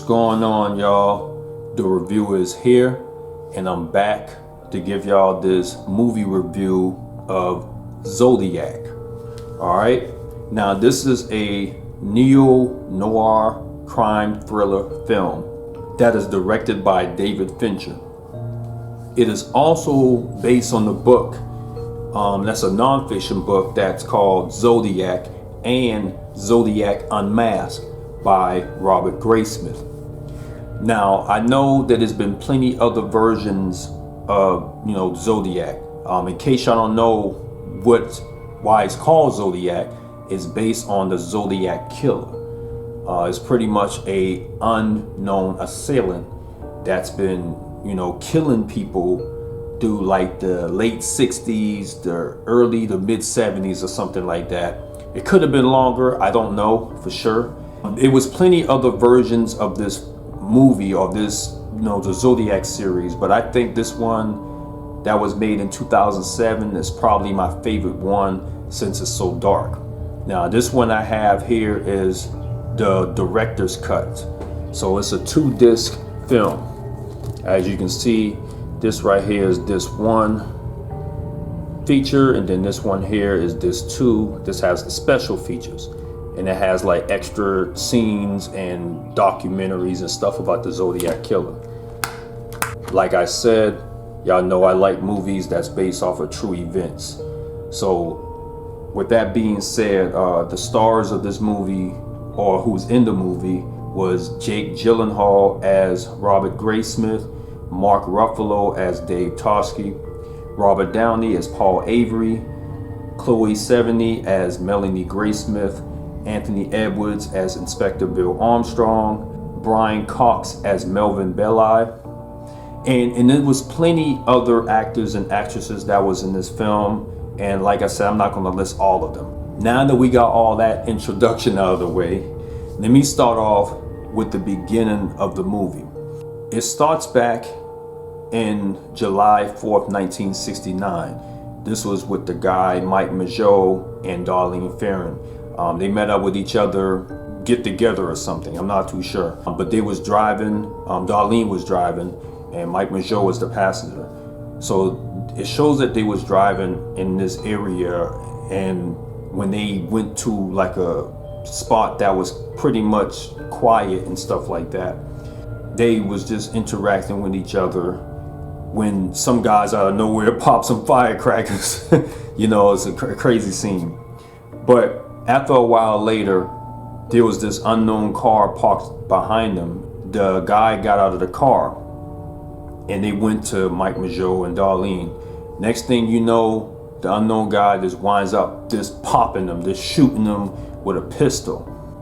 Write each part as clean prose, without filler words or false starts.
going on, y'all? The reviewer is here, and I'm back to give y'all this movie review of Zodiac. Alright, now this is a neo-noir crime thriller film that is directed by David Fincher. It is also based on the book, that's a non-fiction book that's called Zodiac and Zodiac Unmasked by Robert Graysmith. Now, I know that there's been plenty other versions of, Zodiac. In case y'all don't know why it's called Zodiac, it's based on the Zodiac Killer. It's pretty much a unknown assailant that's been, killing people through like the late 60s, the mid 70s or something like that. It could have been longer, I don't know for sure. It was plenty other versions of this movie or this, the Zodiac series, but I think this one that was made in 2007 is probably my favorite one since it's so dark. Now, this one I have here is the director's cut. So it's a 2-disc film. As you can see, this right here is disc 1 feature, and then this one here is disc 2. This has the special features. And it has like extra scenes and documentaries and stuff about the Zodiac Killer. Like I said, y'all know I like movies that's based off of true events. So with that being said, the stars of this movie, or who's in the movie, was Jake Gyllenhaal as Robert Graysmith, Mark Ruffalo as Dave Toschi, Robert Downey as Paul Avery, Chloe Sevigny as Melanie Graysmith, Anthony Edwards as Inspector Bill Armstrong, Brian Cox as Melvin Belli, and there was plenty other actors and actresses that was in this film. And like I said, I'm not going to list all of them. Now that we got all that introduction out of the way, let me start off with the beginning of the movie. It starts back in July 4th, 1969. This was with the guy Mike Mageau and Darlene Ferrin. They met up with each other, get together or something, I'm not too sure. But they was driving, Darlene was driving, and Mike Mageau was the passenger. So it shows that they was driving in this area, and when they went to like a spot that was pretty much quiet and stuff like that, they was just interacting with each other when some guys out of nowhere pop some firecrackers. It's a crazy scene. But after a while later, there was this unknown car parked behind them. The guy got out of the car and they went to Mike Mageau and Darlene. Next thing you know, the unknown guy just winds up just popping them, just shooting them with a pistol.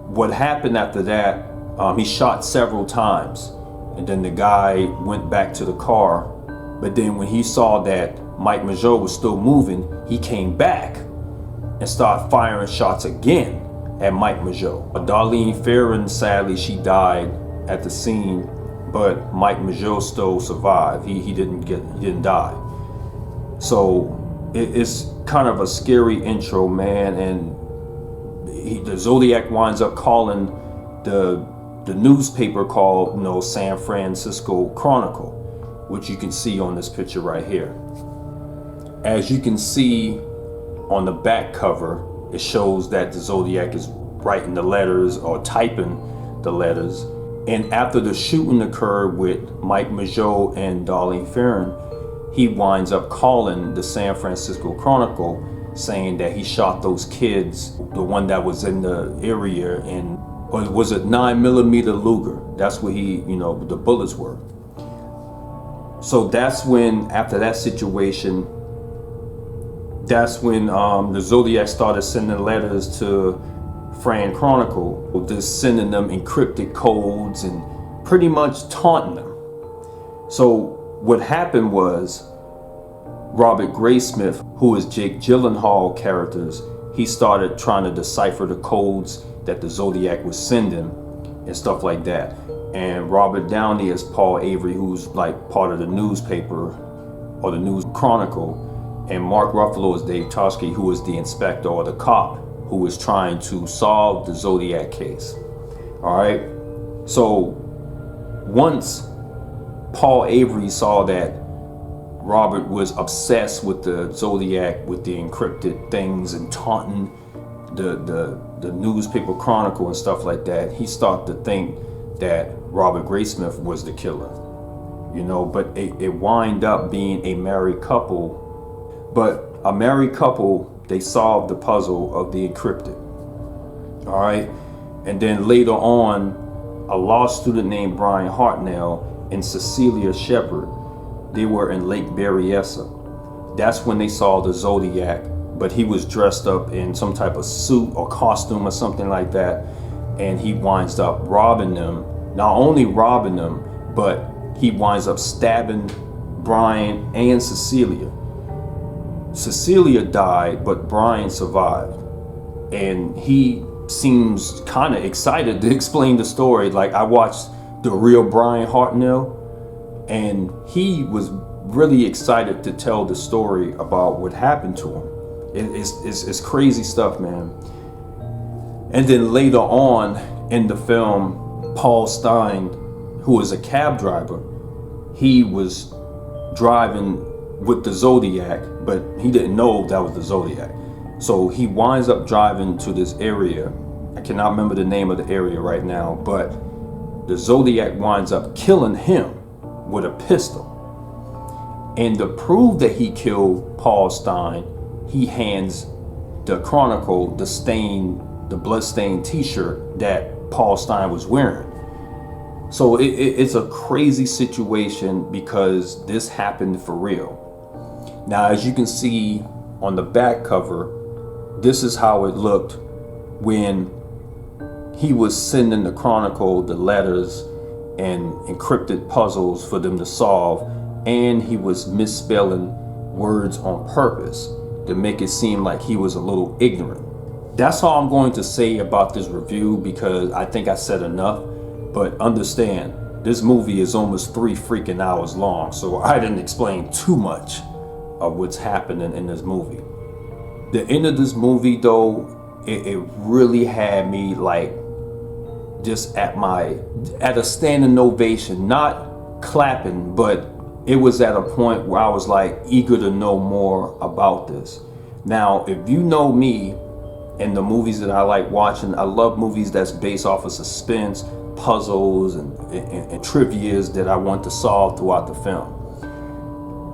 What happened after that, he shot several times, and then the guy went back to the car. But then when he saw that Mike Mageau was still moving, he came back and started firing shots again at Mike Mageau. Darlene Ferrin, sadly, she died at the scene, but Mike Mageau still survived. He didn't die. So it's kind of a scary intro, man. And the Zodiac winds up calling the newspaper called, San Francisco Chronicle, which you can see on this picture right here. As you can see on the back cover, it shows that the Zodiac is writing the letters or typing the letters. And after the shooting occurred with Mike Mageau and Darlene Ferrin, he winds up calling the San Francisco Chronicle saying that he shot those kids, the one that was in the area, or was it 9mm Luger? That's where the bullets were. So that's when, after that situation, that's when the Zodiac started sending letters to Fran Chronicle, just sending them encrypted codes and pretty much taunting them. So what happened was, Robert Graysmith, who is Jake Gyllenhaal characters, he started trying to decipher the codes that the Zodiac was sending and stuff like that. And Robert Downey is Paul Avery, who's like part of the newspaper or the news chronicle. And Mark Ruffalo is Dave Toschi, who is the inspector or the cop who was trying to solve the Zodiac case. All right. So once Paul Avery saw that Robert was obsessed with the Zodiac, with the encrypted things and taunting the newspaper chronicle and stuff like that, he started to think that Robert Graysmith was the killer, you know. But it wind up being a married couple. But a married couple, they solved the puzzle of the encrypted. All right. And then later on, a law student named Brian Hartnell and Cecilia Shepard, they were in Lake Berryessa. That's when they saw the Zodiac, but he was dressed up in some type of suit or costume or something like that. And he winds up robbing them. Not only robbing them, but he winds up stabbing Brian and Cecilia. Cecilia died, but Brian survived. And he seems kind of excited to explain the story. Like, I watched the real Brian Hartnell, and he was really excited to tell the story about what happened to him. It's crazy stuff, man. And then later on in the film, Paul Stine, who was a cab driver, he was driving with the Zodiac, but he didn't know that was the Zodiac. So he winds up driving to this area. I cannot remember the name of the area right now, but the Zodiac winds up killing him with a pistol. And to prove that he killed Paul Stine, he hands the Chronicle the bloodstained t-shirt that Paul Stine was wearing. So it's a crazy situation because this happened for real. Now, as you can see on the back cover, this is how it looked when he was sending the Chronicle the letters and encrypted puzzles for them to solve, and he was misspelling words on purpose to make it seem like he was a little ignorant. That's all I'm going to say about this review, because I think I said enough. But understand, this movie is almost 3 freaking hours long, so I didn't explain too much of what's happening in this movie. The end of this movie, though, it really had me like just at a standing ovation, not clapping, but it was at a point where I was like eager to know more about this. Now, if you know me and the movies that I like watching, I love movies that's based off of suspense, puzzles, and trivias that I want to solve throughout the film.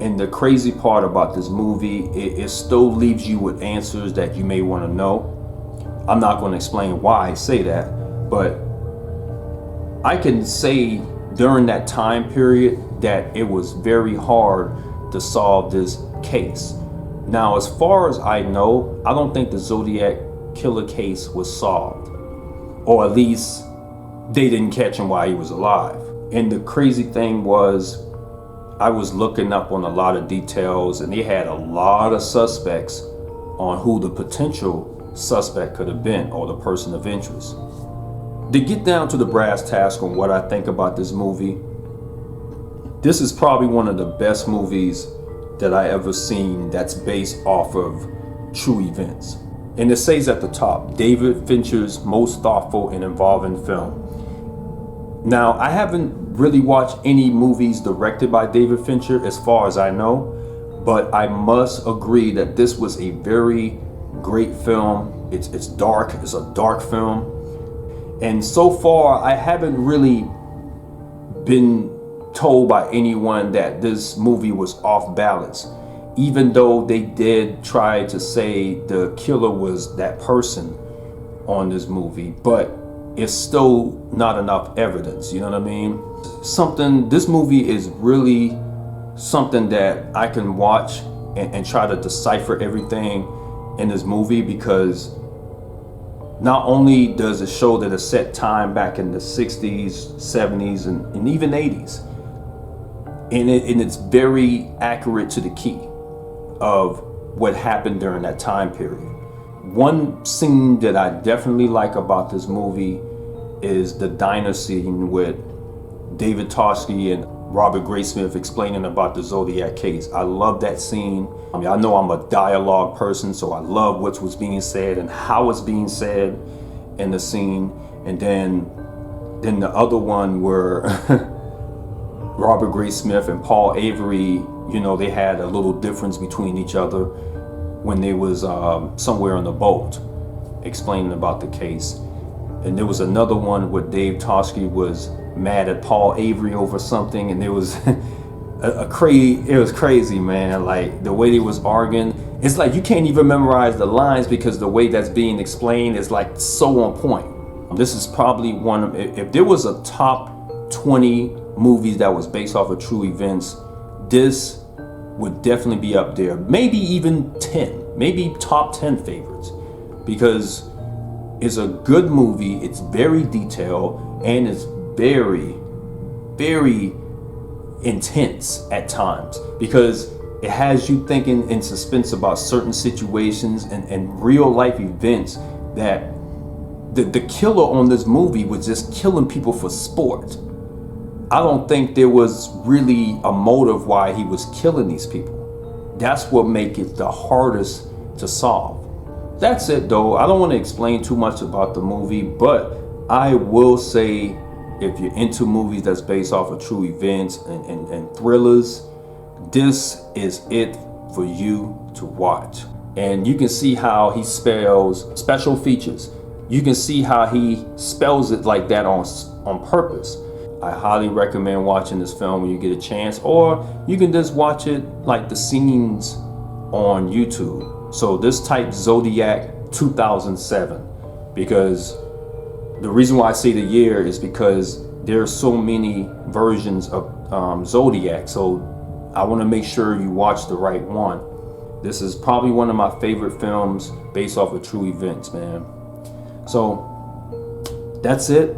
And the crazy part about this movie, it still leaves you with answers that you may want to know. I'm not going to explain why I say that, but I can say during that time period that it was very hard to solve this case. Now, as far as I know, I don't think the Zodiac Killer case was solved, or at least they didn't catch him while he was alive. And the crazy thing was, I was looking up on a lot of details, and they had a lot of suspects on who the potential suspect could have been, or the person of interest. To get down to the brass tack on what I think about this movie, this is probably one of the best movies that I ever seen that's based off of true events. And it says at the top, David Fincher's most thoughtful and involving film. Now, I haven't really watched any movies directed by David Fincher as far as I know, but I must agree that this was a very great film. It's dark, it's a dark film. And so far, I haven't really been told by anyone that this movie was off balance, even though they did try to say the killer was that person on this movie, but it's still not enough evidence, you know what I mean? This movie is really something that I can watch and try to decipher everything in this movie, because not only does it show that it's set time back in the 60s, 70s, and even 80s, and it's very accurate to the key of what happened during that time period. One scene that I definitely like about this movie is the diner scene with David Toski and Robert Graysmith explaining about the Zodiac case. I love that scene. I mean, I know I'm a dialogue person, so I love what was being said and how it's being said in the scene. And then the other one where Robert Graysmith and Paul Avery, you know, they had a little difference between each other when they was somewhere on the boat explaining about the case. And there was another one where Dave Toschi was mad at Paul Avery over something, and there was it was crazy, man. Like the way they was arguing, it's like you can't even memorize the lines because the way that's being explained is like so on point. This is probably one of, if there was a top 20 movies that was based off of true events, this would definitely be up there. Maybe even 10, maybe top 10 favorites, because it's a good movie. It's very detailed and it's very, very intense at times, because it has you thinking in suspense about certain situations and real life events, that the killer on this movie was just killing people for sport. I don't think there was really a motive why he was killing these people. That's what makes it the hardest to solve. That's it though. I don't want to explain too much about the movie, but I will say, if you're into movies that's based off of true events and thrillers, this is it for you to watch. And you can see how he spells special features. You can see how he spells it like that on purpose. I highly recommend watching this film when you get a chance, or you can just watch it like the scenes on YouTube. So this type Zodiac 2007, because the reason why I say the year is because there are so many versions of Zodiac. So I want to make sure you watch the right one. This is probably one of my favorite films based off of true events, man. So that's it.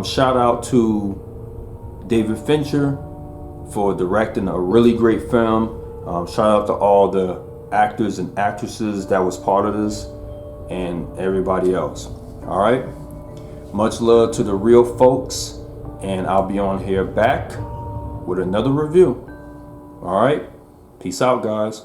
Shout out to David Fincher for directing a really great film. Shout out to all the actors and actresses that was part of this, and everybody else. All right. Much love to the real folks, and I'll be on here back with another review. All right. Peace out, guys.